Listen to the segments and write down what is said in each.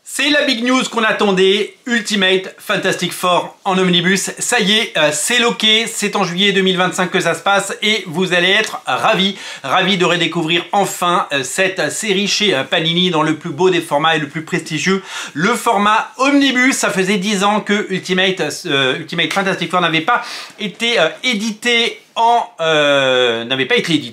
C'est la big news qu'on attendait, Ultimate Fantastic Four en omnibus. Ça y est, c'est loqué, c'est en juillet 2025 que ça se passe et vous allez être ravis de redécouvrir enfin cette série chez Panini dans le plus beau des formats et le plus prestigieux, le format omnibus. Ça faisait 10 ans que Ultimate Fantastic Four n'avait pas été édité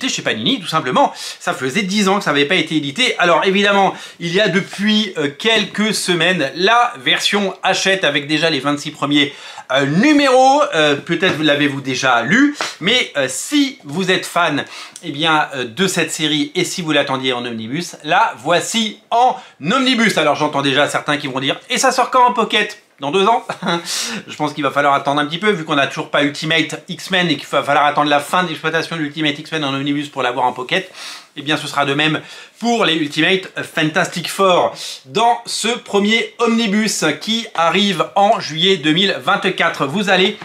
chez Panini, tout simplement. Ça faisait 10 ans que ça n'avait pas été édité. Alors évidemment, il y a depuis quelques semaines la version Hachette avec déjà les 26 premiers numéros. Peut-être l'avez-vous déjà lu, mais si vous êtes fan de cette série et si vous l'attendiez en omnibus, la voici en omnibus. Alors j'entends déjà certains qui vont dire « Et ça sort quand en pocket ?» Dans 2 ans. Je pense qu'il va falloir attendre un petit peu, vu qu'on n'a toujours pas Ultimate X-Men et qu'il va falloir attendre la fin d'exploitation de l'Ultimate X-Men en omnibus pour l'avoir en pocket. Eh bien, ce sera de même pour les Ultimate Fantastic Four. Dans ce premier omnibus qui arrive en juillet 2024, vous allez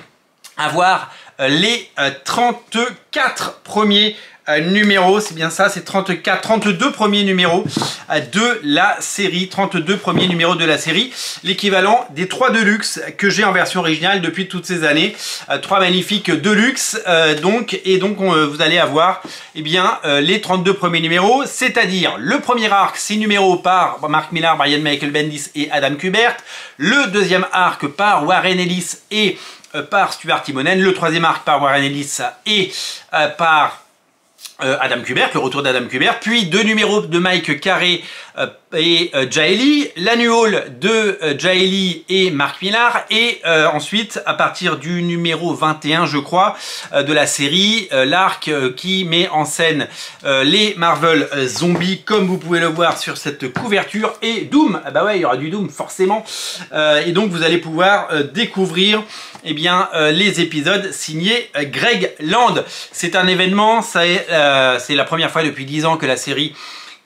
avoir les 34 premiers numéros, c'est bien ça, c'est 32 premiers numéros de la série, 32 premiers numéros de la série, l'équivalent des 3 Deluxe que j'ai en version originale depuis toutes ces années, 3 magnifiques Deluxe, vous allez avoir les 32 premiers numéros, c'est-à-dire le premier arc, 6 numéros par Mark Millar, Brian Michael Bendis et Adam Kubert, le deuxième arc par Warren Ellis et par Stuart Immonen, le troisième arc par Warren Ellis et par Adam Kubert, le retour d'Adam Kubert, puis 2 numéros de Mike Carey et Jaeli, l'annual de Jaeli et Mark Millar, et ensuite à partir du numéro 21 je crois de la série, l'arc qui met en scène les Marvel zombies comme vous pouvez le voir sur cette couverture, et Doom, ah bah ouais il y aura du Doom forcément, et donc vous allez pouvoir découvrir les épisodes signés Greg Land. C'est un événement, c'est la première fois depuis 10 ans que la série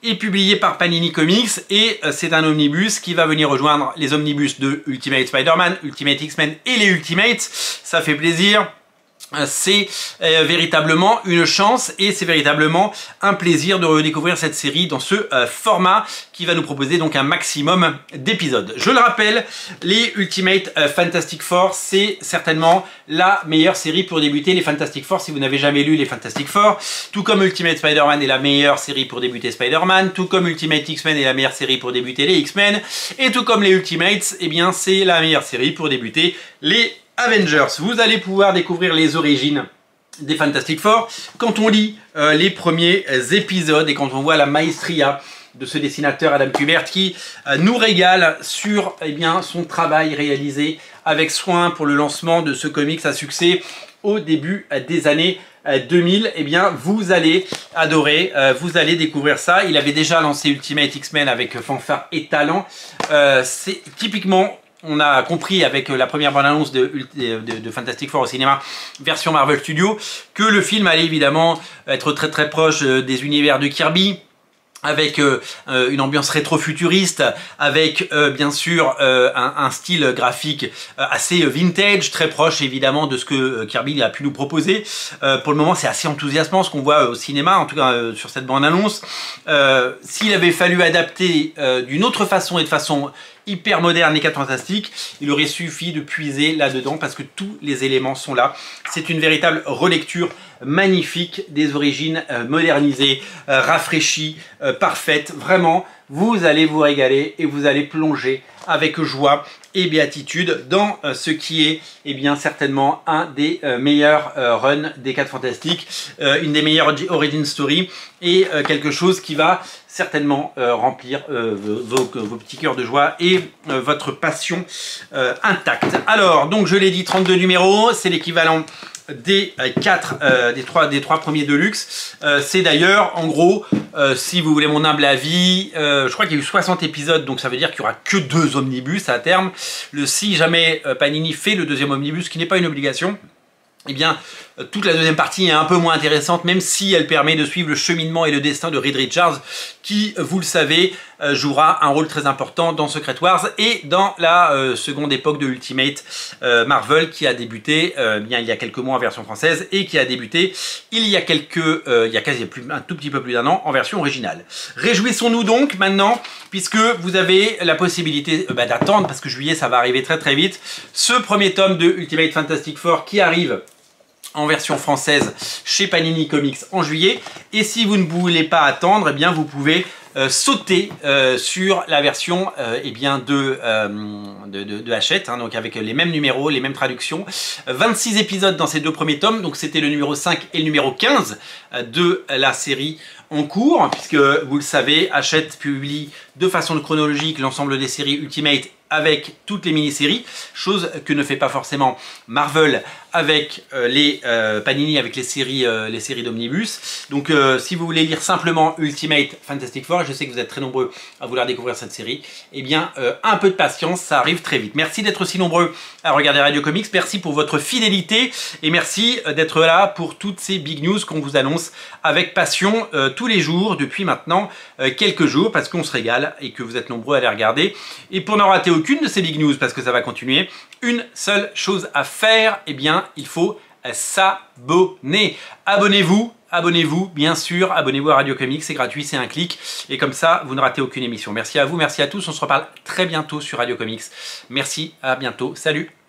est publiée par Panini Comics, et c'est un omnibus qui va venir rejoindre les omnibus de Ultimate Spider-Man, Ultimate X-Men et les Ultimates. Ça fait plaisir. C'est véritablement une chance et c'est véritablement un plaisir de redécouvrir cette série dans ce format qui va nous proposer donc un maximum d'épisodes. Je le rappelle, les Ultimate Fantastic Four, c'est certainement la meilleure série pour débuter les Fantastic Four si vous n'avez jamais lu les Fantastic Four, tout comme Ultimate Spider-Man est la meilleure série pour débuter Spider-Man, tout comme Ultimate X-Men est la meilleure série pour débuter les X-Men, et tout comme les Ultimates, c'est la meilleure série pour débuter les Avengers. Vous allez pouvoir découvrir les origines des Fantastic Four quand on lit les premiers épisodes et quand on voit la maestria de ce dessinateur Adam Kubert qui nous régale sur son travail réalisé avec soin pour le lancement de ce comics à succès au début des années 2000. Vous allez adorer, vous allez découvrir ça. Il avait déjà lancé Ultimate X-Men avec fanfare et talent. C'est typiquement, on a compris avec la première bande-annonce de Fantastic Four au cinéma, version Marvel Studios, que le film allait évidemment être très proche des univers de Kirby, avec une ambiance rétro-futuriste, avec bien sûr un style graphique assez vintage, très proche évidemment de ce que Kirby a pu nous proposer. Pour le moment c'est assez enthousiasmant ce qu'on voit au cinéma, en tout cas sur cette bande-annonce. S'il avait fallu adapter d'une autre façon et de façon hyper moderne et 4 fantastiques, il aurait suffi de puiser là-dedans parce que tous les éléments sont là. C'est une véritable relecture magnifique des origines modernisées, rafraîchies, parfaites. Vraiment, vous allez vous régaler et vous allez plonger avec joie et béatitude dans ce qui est certainement un des meilleurs runs des 4 fantastiques, une des meilleures origin story et quelque chose qui va certainement remplir vos petits cœurs de joie et votre passion intacte. Alors donc je l'ai dit, 32 numéros, c'est l'équivalent des 3 premiers Deluxe. C'est d'ailleurs en gros, si vous voulez mon humble avis, je crois qu'il y a eu 60 épisodes, donc ça veut dire qu'il n'y aura que 2 omnibus à terme. Si jamais Panini fait le deuxième omnibus, qui n'est pas une obligation, Toute la deuxième partie est un peu moins intéressante, même si elle permet de suivre le cheminement et le destin de Reed Richards, qui, vous le savez, jouera un rôle très important dans Secret Wars et dans la seconde époque de Ultimate Marvel, qui a débuté bien il y a quelques mois en version française et qui a débuté il y a un tout petit peu plus d'un an en version originale. Réjouissons-nous donc maintenant, puisque vous avez la possibilité d'attendre, parce que juillet ça va arriver très très vite, ce premier tome de Ultimate Fantastic Four qui arrive en version française chez Panini Comics en juillet. Et si vous ne voulez pas attendre, eh bien vous pouvez sauter sur la version de Hachette, hein, donc avec les mêmes numéros, les mêmes traductions. 26 épisodes dans ces deux premiers tomes, donc c'était le numéro 5 et le numéro 15 de la série en cours, puisque vous le savez, Hachette publie de façon chronologique l'ensemble des séries Ultimate avec toutes les mini-séries, chose que ne fait pas forcément Marvel avec les Panini, avec les séries d'Omnibus. Donc si vous voulez lire simplement Ultimate Fantastic Four, je sais que vous êtes très nombreux à vouloir découvrir cette série, eh bien un peu de patience, ça arrive très vite. Merci d'être aussi nombreux à regarder Radio Comics, merci pour votre fidélité et merci d'être là pour toutes ces big news qu'on vous annonce avec passion tous les jours depuis maintenant quelques jours, parce qu'on se régale et que vous êtes nombreux à les regarder. Et pour n'en rater aucune de ces big news, parce que ça va continuer, une seule chose à faire, eh bien il faut s'abonner. Abonnez-vous, bien sûr, abonnez-vous à Radio Comics, c'est gratuit, c'est un clic, et comme ça, vous ne ratez aucune émission. Merci à vous, merci à tous, on se reparle très bientôt sur Radio Comics. Merci, à bientôt, salut!